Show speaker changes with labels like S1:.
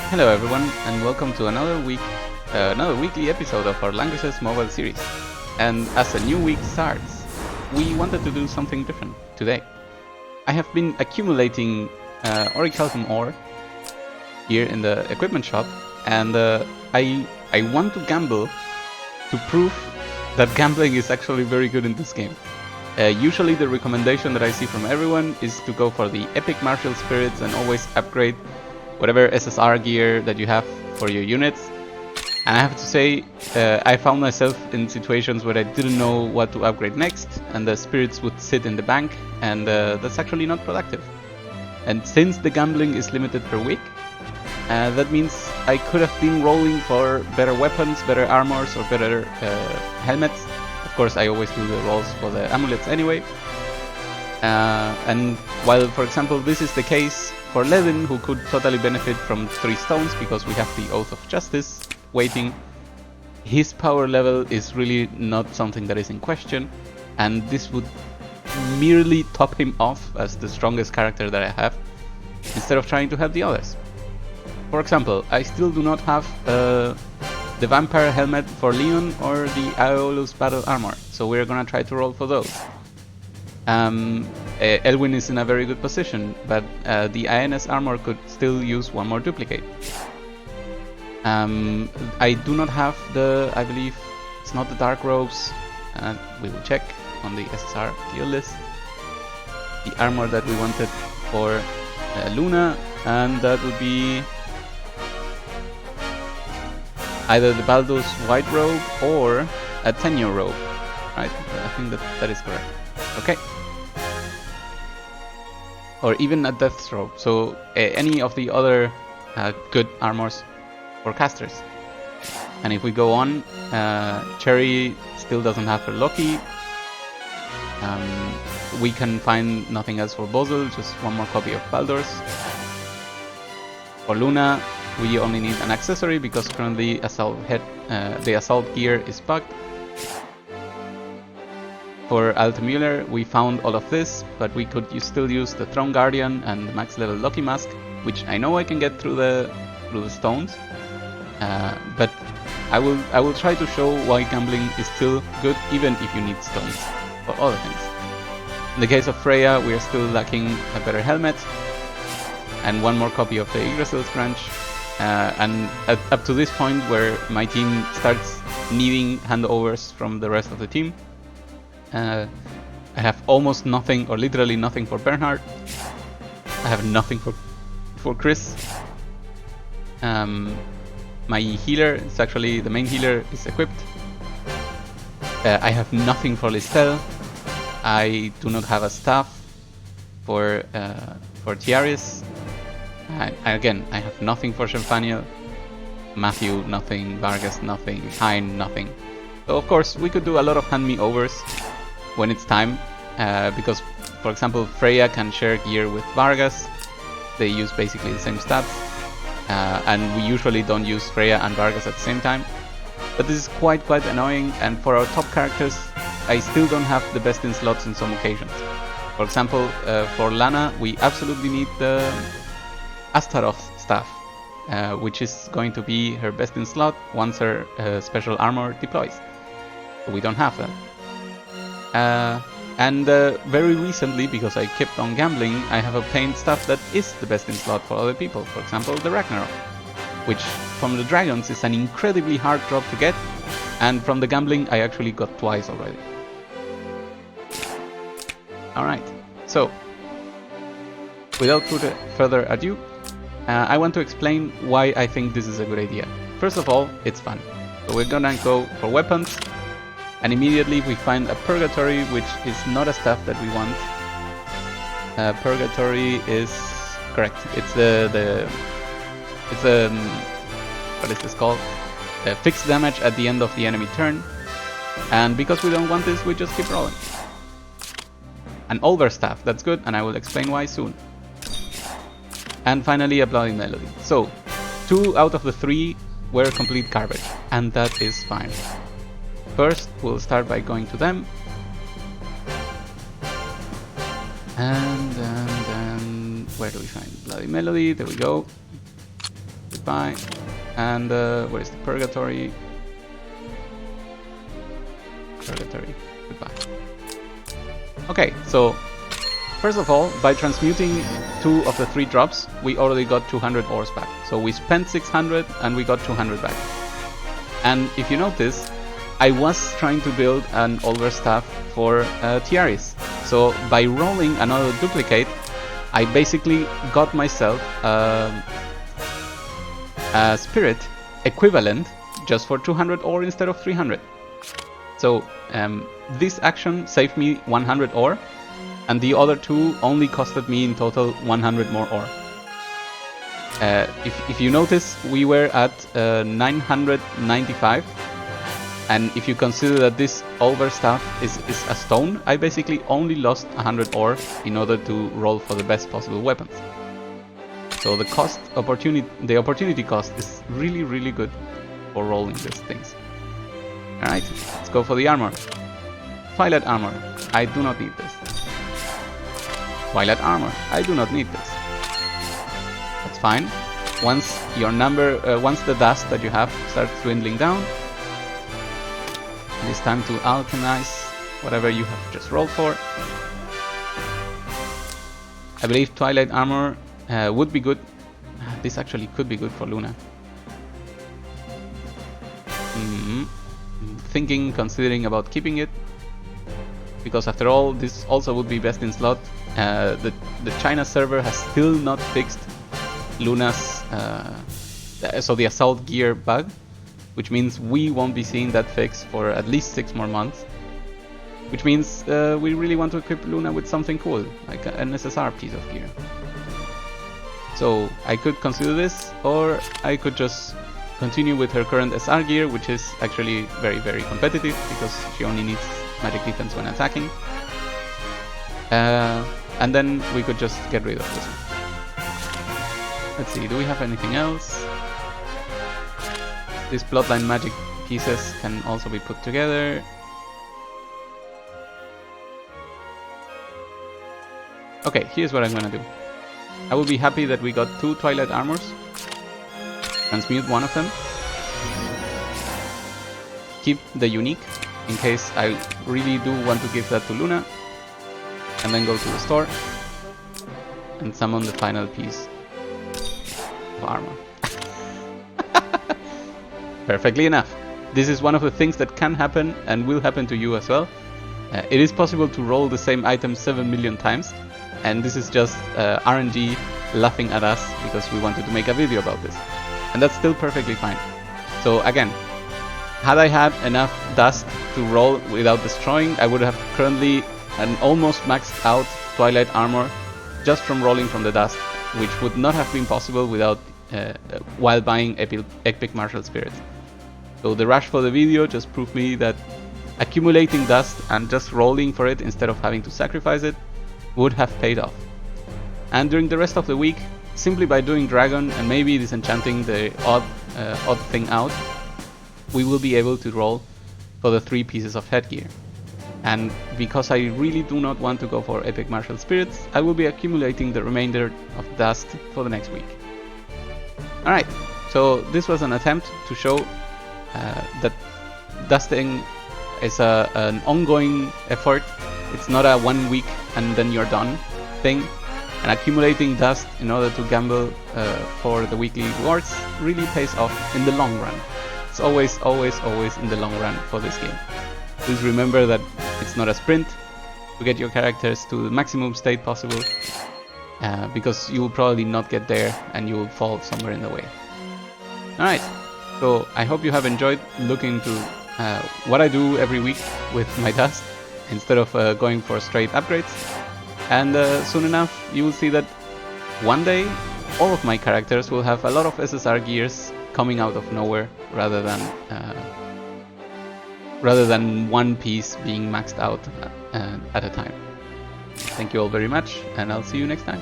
S1: Hello everyone, and welcome to another weekly episode of our Langrisser's mobile series. And as a new week starts, we wanted to do something different today. I have been accumulating orichalcum ore here in the equipment shop, and I want to gamble to prove that gambling is actually very good in this game. Usually the recommendation that I see from everyone is to go for the epic martial spirits and always upgrade whatever SSR gear that you have for your units. And I have to say, I found myself in situations where I didn't know what to upgrade next, and the spirits would sit in the bank, and that's actually not productive. And since the gambling is limited per week, that means I could have been rolling for better weapons, better armors, or better helmets. Of course, I always do the rolls for the amulets anyway. And while, for example, this is the case for Levin, who could totally benefit from 3 stones because we have the Oath of Justice waiting, his power level is really not something that is in question, and this would merely top him off as the strongest character that I have, instead of trying to help the others. For example, I still do not have the Vampire Helmet for Leon or the Aeolus Battle Armor, so we're gonna try to roll for those. Elwyn is in a very good position, but the INS armor could still use one more duplicate. I do not have I believe it's not the Dark Robes, and we will check on the SSR tier list. The armor that we wanted for Luna, and that would be either the Baldur's White Robe or a Tenure Robe, right? I think that is correct. Okay. Or even a Death's Robe, so any of the other good armors for casters. And if we go on, Cherry still doesn't have her Loki. We can find nothing else for Bozel, just one more copy of Baldur's. For Luna, we only need an accessory because currently the assault gear is bugged. For Altamüller, we found all of this, but we could still use the Throne Guardian and the max level Loki Mask, which I know I can get through the stones. But I will try to show why gambling is still good, even if you need stones for other things. In the case of Freya, we are still lacking a better helmet and one more copy of the Yggdrasil's branch. And up to this point, where my team starts needing handovers from the rest of the team, I have almost nothing, or literally nothing, for Bernhard. I have nothing for Chris. My healer, it's actually the main healer, is equipped. I have nothing for Listel. I do not have a staff for Tiaris. Again, I have nothing for Champagne. Matthew, nothing. Vargas, nothing. Hein, nothing. So of course, we could do a lot of hand-me-overs when it's time, because, for example, Freya can share gear with Vargas. They use basically the same stats, and we usually don't use Freya and Vargas at the same time. But this is quite annoying, and for our top characters, I still don't have the best in slots in some occasions. For example, for Lana, we absolutely need the Astaroth staff, which is going to be her best in slot once her special armor deploys. But we don't have that. And very recently, because I kept on gambling, I have obtained stuff that is the best in slot for other people. For example, the Ragnarok, which from the Dragons is an incredibly hard drop to get, and from the gambling I actually got twice already. Alright, so without further ado, I want to explain why I think this is a good idea. First of all, it's fun. So we're gonna go for weapons. And immediately we find a Purgatory, which is not a staff that we want. Purgatory is correct. It's what is this called? Fixed damage at the end of the enemy turn. And because we don't want this, we just keep rolling. An Olver staff, that's good, and I will explain why soon. And finally a Bloody Melody. So 2 out of the 3 were complete garbage, and that is fine. First, we'll start by going to them, and then where do we find Bloody Melody? There we go. goodbye. And where is the Purgatory? Purgatory, goodbye. Okay, so first of all, by transmuting 2 of the 3 drops, we already got 200 ores back. So we spent 600 and we got 200 back. And if you notice, I was trying to build an Olver staff for Tiaris. So by rolling another duplicate, I basically got myself a spirit equivalent just for 200 ore instead of 300. So this action saved me 100 ore, and the other 2 only costed me in total 100 more ore. If you notice, we were at 995, and if you consider that this Olver staff is a stone, I basically only lost 100 ore in order to roll for the best possible weapons. So the opportunity cost is really good for rolling these things. Alright, let's go for the armor. Twilight Armor, I do not need this. Twilight Armor, I do not need this. That's fine. Once your once the dust that you have starts dwindling down, it is time to alchemize whatever you have just rolled for. I believe Twilight Armor would be good. This actually could be good for Luna. Thinking, considering about keeping it, because after all, this also would be best in slot. The China server has still not fixed Luna's, so the assault gear bug, which means we won't be seeing that fix for at least 6 more months. Which means we really want to equip Luna with something cool, like an SSR piece of gear. So I could consider this, or I could just continue with her current SR gear, which is actually very competitive because she only needs magic defense when attacking. And then we could just get rid of this one. Let's see, do we have anything else? These bloodline magic pieces can also be put together. Okay, here's what I'm gonna do. I will be happy that we got 2 Twilight Armors. Transmute one of them. Keep the unique in case I really do want to give that to Luna. And then go to the store and summon the final piece of armor. Perfectly enough. This is one of the things that can happen and will happen to you as well. It is possible to roll the same item 7 million times, and this is just RNG laughing at us because we wanted to make a video about this. And that's still perfectly fine. So again, had I had enough dust to roll without destroying, I would have currently an almost maxed out Twilight Armor just from rolling from the dust, which would not have been possible without while buying Epic Martial Spirit. So the rush for the video just proved me that accumulating dust and just rolling for it instead of having to sacrifice it would have paid off. And during the rest of the week, simply by doing Dragon and maybe disenchanting the odd thing out, we will be able to roll for the 3 pieces of headgear. And because I really do not want to go for Epic Martial Spirits, I will be accumulating the remainder of dust for the next week. Alright, so this was an attempt to show that dusting is an ongoing effort. It's not a 1 week and then you're done thing. And accumulating dust in order to gamble for the weekly rewards really pays off in the long run. It's always in the long run for this game. Please remember that it's not a sprint to get your characters to the maximum state possible, because you will probably not get there and you will fall somewhere in the way. Alright, so I hope you have enjoyed looking into what I do every week with my dust instead of going for straight upgrades. And soon enough you will see that one day all of my characters will have a lot of SSR gears coming out of nowhere rather than one piece being maxed out at a time. Thank you all very much, and I'll see you next time.